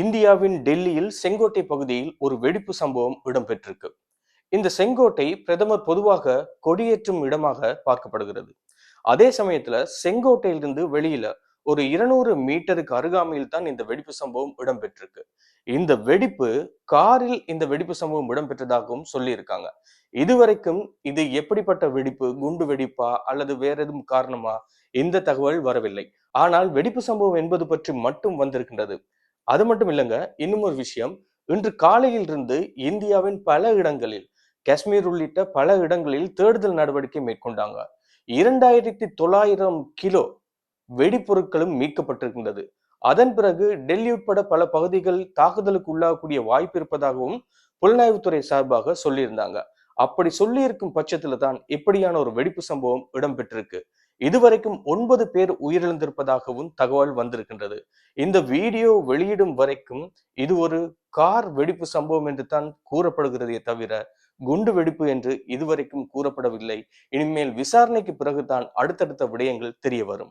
இந்தியாவின் டெல்லியில் செங்கோட்டை பகுதியில் ஒரு வெடிப்பு சம்பவம் இடம்பெற்றிருக்கு. இந்த செங்கோட்டை பிரதமர் பொதுவாக கொடியேற்றும் இடமாக பார்க்கப்படுகிறது. அதே சமயத்துல செங்கோட்டையிலிருந்து வெளியில ஒரு 200 மீட்டருக்கு அருகாமையில் தான் இந்த வெடிப்பு சம்பவம் இடம்பெற்றிருக்கு. இந்த வெடிப்பு காரில் இந்த வெடிப்பு சம்பவம் இடம்பெற்றதாகவும் சொல்லியிருக்காங்க. இதுவரைக்கும் இது எப்படிப்பட்ட வெடிப்பு, குண்டு வெடிப்பா அல்லது வேற எதுவும் காரணமா, இந்த தகவல் வரவில்லை. ஆனால் வெடிப்பு சம்பவம் என்பது பற்றி மட்டும் வந்திருக்கின்றது. அது மட்டும் இல்லங்க. இன்னும் ஒரு விஷயம். இன்று காலையில் இருந்து இந்தியாவின் பல இடங்களில், காஷ்மீர் உள்ளிட்ட பல இடங்களில் தேடுதல் நடவடிக்கை மேற்கொண்டாங்க. 2900 கிலோ வெடிபொருட்களும் மீட்கப்பட்டிருக்கின்றது. அதன் பிறகு டெல்லி உட்பட பல பகுதிகள் தாக்குதலுக்கு உள்ளாகக்கூடிய வாய்ப்பு இருப்பதாகவும் புலனாய்வுத்துறை சார்பாக சொல்லியிருந்தாங்க. அப்படி சொல்லியிருக்கும் பட்சத்துல தான் இப்படியான ஒரு வெடிப்பு சம்பவம் இடம்பெற்றிருக்கு. இதுவரைக்கும் 9 பேர் உயிரிழந்திருப்பதாகவும் தகவல் வந்திருக்கின்றது. இந்த வீடியோ வெளியிடும் வரைக்கும் இது ஒரு கார் வெடிப்பு சம்பவம் என்று தான் கூறப்படுகிறதே தவிர குண்டு வெடிப்பு என்று இதுவரைக்கும் கூறப்படவில்லை. இனிமேல் விசாரணைக்கு பிறகுதான் அடுத்தடுத்த விடயங்கள் தெரிய வரும்.